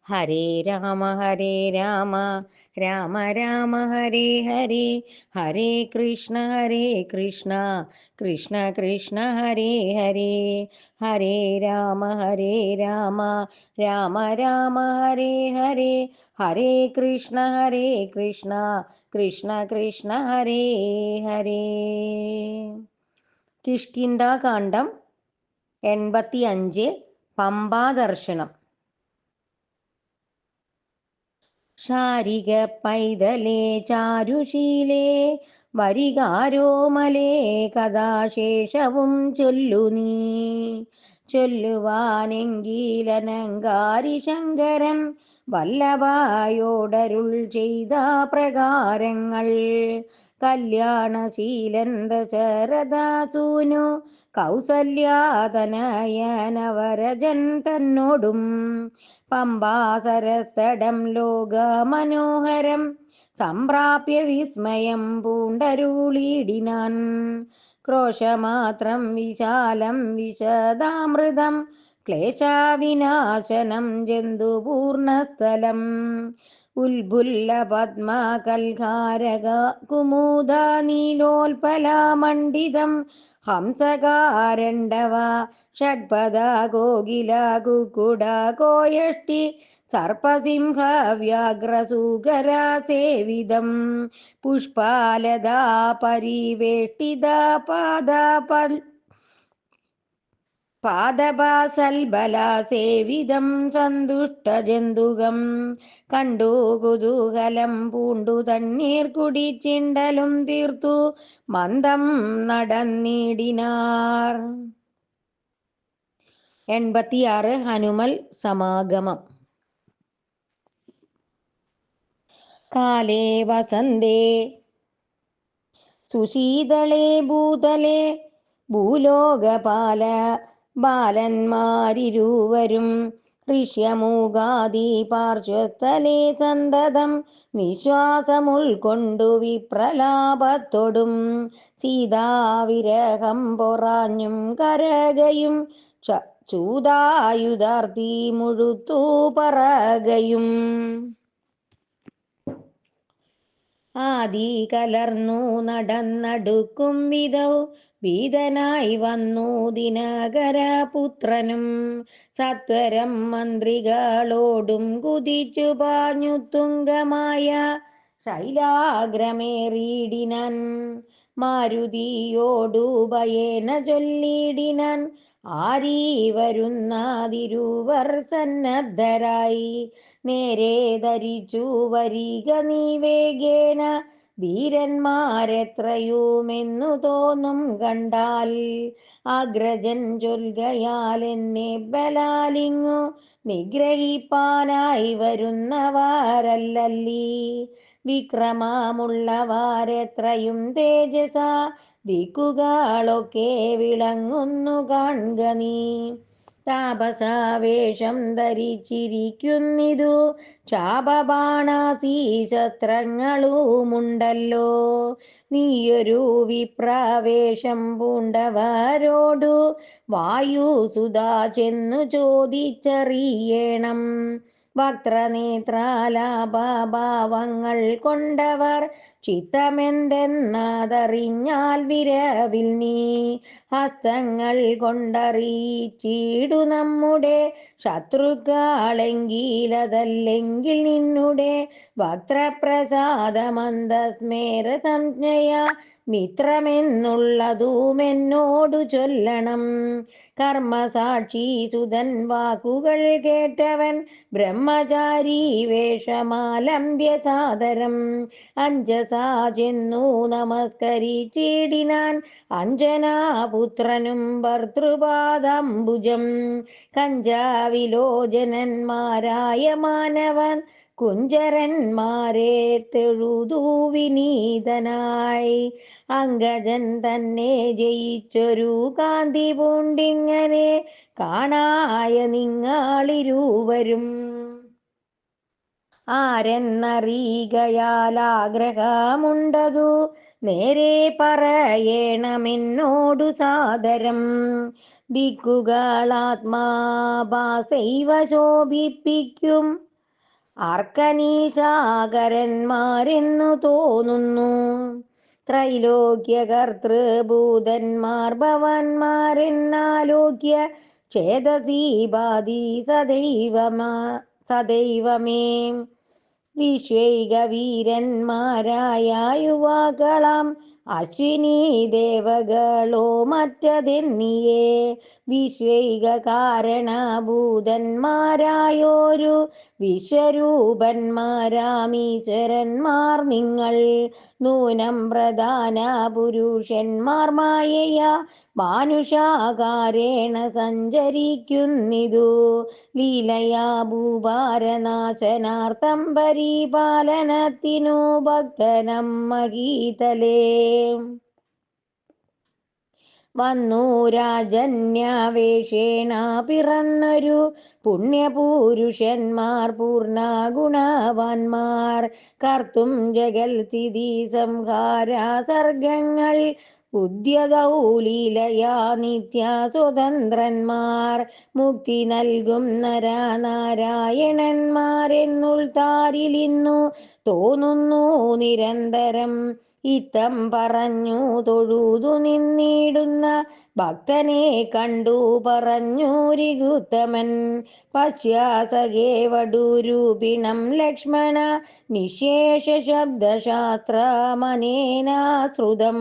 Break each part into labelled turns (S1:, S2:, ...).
S1: ഹരേ രാമ രാമ രാമ ഹരേ ഹരേ, ഹരേ കൃഷ്ണ കൃഷ്ണ കൃഷ്ണ ഹരേ ഹരേ, ഹരേ രാമ രാമ രാമ ഹരേ ഹരേ, ഹരേ കൃഷ്ണ കൃഷ്ണ കൃഷ്ണ ഹരേ ഹരേ. കിഷ്കിന്ധാകാന്ഡം 85 പമ്പാദർശനം. ശാരിക പൈതലേ ചാരുശീലേ വരികാരോമലേ കഥാശേഷവും ചൊല്ലു നീ. ചൊല്ലുവാനെങ്കിലനങ്കാരി ശങ്കരൻ വല്ലഭായോടരുൾ ചെയ്ത പ്രകാരങ്ങൾ. കല്യാണശീലൻ ദശരഥസൂനു കൗസല്യാതനയനവരജൻ തന്നോടും പമ്പാസരത്തടം ലോകമനോഹരം സംപ്രാപ്യ വിസ്മയം പൂണ്ടരുളിടിനാൻ. ക്രോശമാത്രം വിശാലം വിശദാമൃതം ക്ലേശവിനാശനം ജന്തുപൂർണസ്ഥലം. ഉൽബുല്ല പദ്മകൽഹാരക കുമുദ നീലോൽപലാമണ്ഡിതം ഹംസകാരണ്ഡവ ഷഡ്പദ കോകില കുക്കുട കോയഷ്ടി സർപ്പസിംഹ വ്യാഘ്രസൂകര സേവിതം. പുഷ്പാലതാ പരിവേഷ്ടിത പാദപാസൽബല സേവിതം സന്തുഷ്ടജന്തുകം. കണ്ടു കുതൂഹലം പൂണ്ടു തണ്ണീർ കുടിച്ചിണ്ടലും തീർത്തു മന്ദം നടന്നിടിനാർ. 86 ഹനുമൽ സമാഗമം. കാലേ വസന്തേ സുശീതളേ ഭൂതലേ ഭൂലോകപാല ബാലന്മാരിരുവരും ഋഷ്യമൂകാദി പാർശ്വസ്ഥലേ സന്തതം നിശ്വാസമുൾക്കൊണ്ടു വിപ്രലാപത്തൊടും സീതാവിരഹം പൊറാഞ്ഞും കരകയും ചൂതായുധാർത്തി മുഴുത്തു പറകയും. ആദി കലർന്നു നടന്നടുക്കും വിധൗ ഭീതനായി വന്നു ദിനകരപുത്രനും. സത്വരം മന്ത്രികളോടും കുതിച്ചു പാഞ്ഞു തുങ്കമായ ശൈലാഗ്രമേറിയിടിനാൻ. മാരുതിയോടു ഭയേന ചൊല്ലിയിടിനാൻ, ആരീ വരുന്നാതിരുവർ സന്നദ്ധരായി. നേരെ ധരിച്ചു വരിക നീ വേഗേന, ധീരന്മാരെത്രയുമെന്നു തോന്നും കണ്ടാൽ. അഗ്രജൻ ചൊൽകയാൽ എന്നെ ബലാലിങ്ങു നിഗ്രഹിപ്പാനായി വരുന്നവരല്ലല്ലീ. വിക്രമമുള്ളവരെത്രയും തേജസ ദിക്കുകളൊക്കെ വിളങ്ങുന്നു കാൺക നീ. താപസാവേഷം ധരിച്ചിരിക്കുന്നിതു ചാപബാണാസി ശസ്ത്രങ്ങളുമുണ്ടല്ലോ. നീയൊരു വിപ്രവേഷം പൂണ്ടവരോടു വായുസുതാ ചെന്നു ചോദിച്ചറിയണം. വക്രനേത്രാലാപഭാവങ്ങൾ കൊണ്ടവർ ചിത്തമെന്തെന്നതറിഞ്ഞാൽ വിരവിൽ നീ ഹസ്തങ്ങൾ കൊണ്ടറിയിച്ചിടു നമ്മുടെ ശത്രുക്കളെങ്കിലതല്ലെങ്കിൽ നിന്നുടെ വക്രപ്രസാദമന്ദസ്മേര സംജ്ഞയ മിത്രമെന്നുള്ളതുമെന്നോടു ചൊല്ലണം. കർമ്മസാക്ഷി സുതൻ വാക്കുകൾ കേട്ടവൻ ബ്രഹ്മചാരി വേഷമാലംബ്യ സാദരം അഞ്ജസാ ചെന്നു നമസ്കരിച്ചിടിനാൻ. അഞ്ജനാപുത്രനും ഭർതൃപാദാംബുജം കഞ്ചാവിലോചനന്മാരായ മാനവൻ കുഞ്ചരന്മാരെ തെഴുതു വിനീതനായി. അങ്കജൻ തന്നെ ജയിച്ചൊരു കാന്തി പൂണ്ടിങ്ങനെ കാണായ നിങ്ങളിരുവരും. ആരെന്നറിയുകയാൽ ആഗ്രഹമുണ്ടതു നേരെ പറയണമെന്നോടു സാദരം. ദിക്കുകളാത്മാഭാസൈവ ശോഭിപ്പിക്കും അർക്കനീശാകരന്മാരെന്നു തോന്നുന്നു. ത്രൈലോക്യകർത്തൃഭൂതന്മാർ ഭവന്മാരെന്നാലോക്യ ഛേദസി ബാധി സദൈവമേ. വിശ്വൈക വീരന്മാരായ യുവാക്കളാം അശ്വിനി ദേവകളോ മറ്റതെന്നിയേ. വിശ്വൈക കാരണഭൂതന്മാരായോരു വിശ്വരൂപന്മാരാമീശ്വരന്മാർ നിങ്ങൾ. നൂനം പ്രധാന പുരുഷന്മാർ മായയ മാനുഷാകാരേണ സഞ്ചരിക്കുന്നിതു. ലീലയാ ഭൂഭാരനാശനാർത്ഥം പരിപാലനത്തിനു ഭക്തനം മഹീതലേ. വന്നു രാജന്യാവേശേണ പിറന്നൊരു പുണ്യപുരുഷന്മാർ പൂർണ്ണ ഗുണവാന്മാർ. കർത്തും ജഗൽസ്ഥിതി സംഹാര സർഗങ്ങൾ ഉദ്യതൗ ലീലയാ നിത്യ സ്വതന്ത്രന്മാർ. മുക്തി നൽകും നരനാരായണന്മാരെന്നുൾത്താരിലിന്നു തോന്നുന്നു നിരന്തരം. ഇത്തം പറഞ്ഞു തൊഴുതു നിന്നിടുന്ന ഭക്തനെ കണ്ടു പറഞ്ഞു രിഗുത്തമൻ. പശ്യാസഖേ വടൂരൂപിണം ലക്ഷ്മണ നിശേഷ ശബ്ദശാസ്ത്രമനേനാശ്രുതം.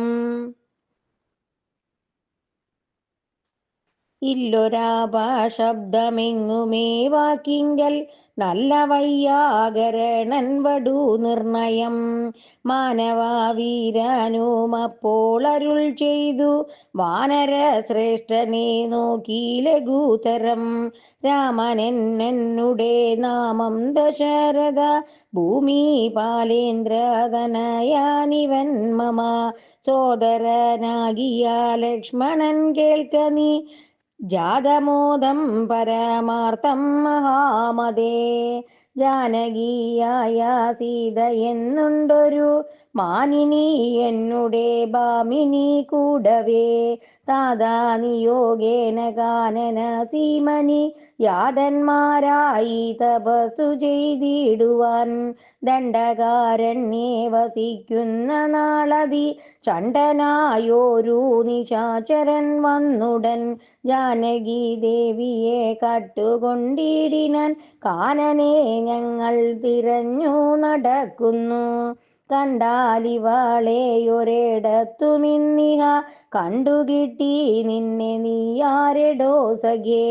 S1: ഇല്ലൊരാപശബ്ദമെങ്ങുമേ വാക്കിങ്കൽ നല്ല വയ്യാകരണൻ വടു നിർണയം. മാനവവീരനുമപ്പോൾ അരുൾ ചെയ്തു വാനരശ്രേഷ്ഠനെ നോക്കി ലഘുതരം. രാമനെന്നുടെ നാമം ദശരഥ ഭൂമിപാലേന്ദ്രതനയാനിവൻ മമ. സോദരനാകിയ ലക്ഷ്മണൻ കേൾക്ക നീ ജാതമോദം പരമാർത്ഥം മഹാമതേ. ജാനകിയായ സീത എന്നുണ്ടൊരു മാനിനി എന്നുടെ ഭാമിനി കൂടവേ. താതാ നിയോഗേന കാനന സീമനി യാതന്മാരായി തപസ്സു ചെയ്തിടുവാൻ. ദണ്ഡകാരണ്യേ വസിക്കുന്ന നാളതി ചണ്ഡനായോരു നിശാചരൻ വന്നുടൻ. ജാനകി ദേവിയെ കട്ടുകൊണ്ടിടിനാൻ. കാനനെ ഞങ്ങൾ തിരഞ്ഞു നടക്കുന്നു. കണ്ടാലിവാളെയൊരിടത്തുമിന്നിഹ കണ്ടുകിട്ടി നിന്നെ നീയാരെടോ സഖേ.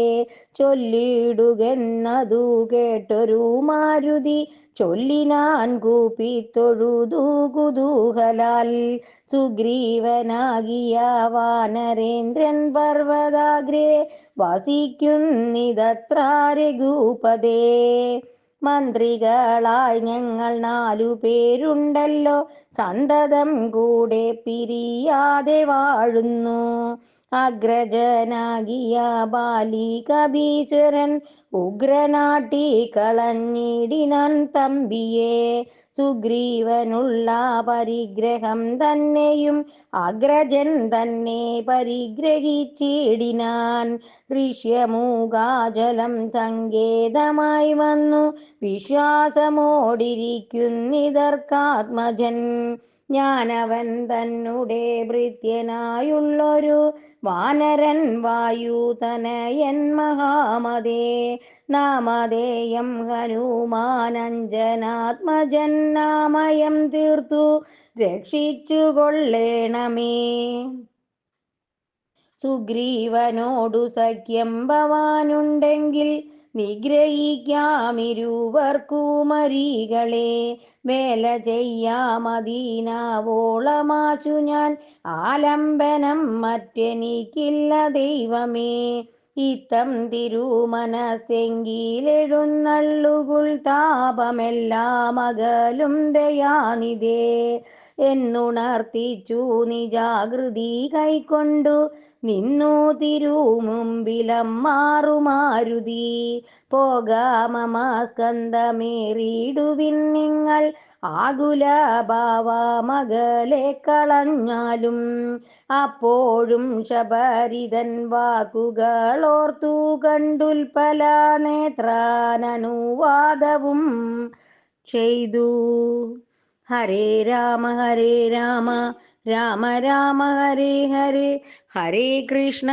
S1: ചൊല്ലിടുകെന്നതു കേട്ടൊരു മാരുതി ചൊല്ലിനാൻ കൂപ്പിത്തൊഴുതു കുതൂഹലാൽ. സുഗ്രീവനാകിയ വാനരേന്ദ്രൻ പർവ്വതാഗ്രേ വസിക്കുന്നിതത്ര രഘുപതേ. മന്ത്രികളായി ഞങ്ങൾ 4 പേരുണ്ടല്ലോ സന്തതം കൂടെ പിരിയാതെ വാഴുന്നു. അഗ്രജനാകിയ ബാലികബീശ്വരൻ ഉഗ്രനാട്ടി കളഞ്ഞിടിനാൻ തമ്പിയെ. സുഗ്രീവനുള്ള പരിഗ്രഹം തന്നെയും അഗ്രജൻ തന്നെ പരിഗ്രഹിച്ചിടിനാൻ. ഋഷ്യമൂകാചലം സങ്കേതമായി വന്നു വിശ്വാസമോടിരിക്കുന്നിതർക്കാത്മജൻ. ഞാനവൻ തന്നുടെ ഭൃത്യനായുള്ളൊരു വാനരൻ വായുതനയൻ മഹാമതേ. നാമധേയം ഹനുമാനഞ്ജനാത്മജൻ നാമയം തീർത്തു രക്ഷിച്ചു കൊള്ളേണമേ. സുഗ്രീവനോടു സഖ്യം ഭവാനുണ്ടെങ്കിൽ നിഗ്രഹിക്കാമിരുവർക്കുമരികളെ. വേല ചെയ്യാമദീനാവോളമാച്ചു ഞാൻ ആലംബനം മറ്റെനിക്കില്ല ദൈവമേ. ഇത്തം തിരുമനസ്സെങ്കിലെഴുന്നള്ളുകുൾ താപമെല്ലാം അകലും ദയാനിധേ. എന്നുണർത്തിച്ചു നിജാകൃതി കൈക്കൊണ്ടു നിന്നു തിരുമുമ്പിലമ്മാറുമാരുതി. പോകാമമാസ്കന്ധമേറിയിടുവിൻ നിങ്ങൾ ആകുലഭാവമകലെ കളഞ്ഞാലും. അപ്പോഴും ശബരിതൻ വാക്കുകളോർത്തു കണ്ടുൽപ്പല നേത്രാനനുവാദവും ചെയ്തു. ഹരേ രാമ രാമ രാമ ഹരേ ഹരേ, ഹരേ കൃഷ്ണ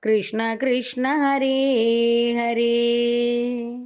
S1: കൃഷ്ണ കൃഷ്ണ ഹരേ ഹരേ.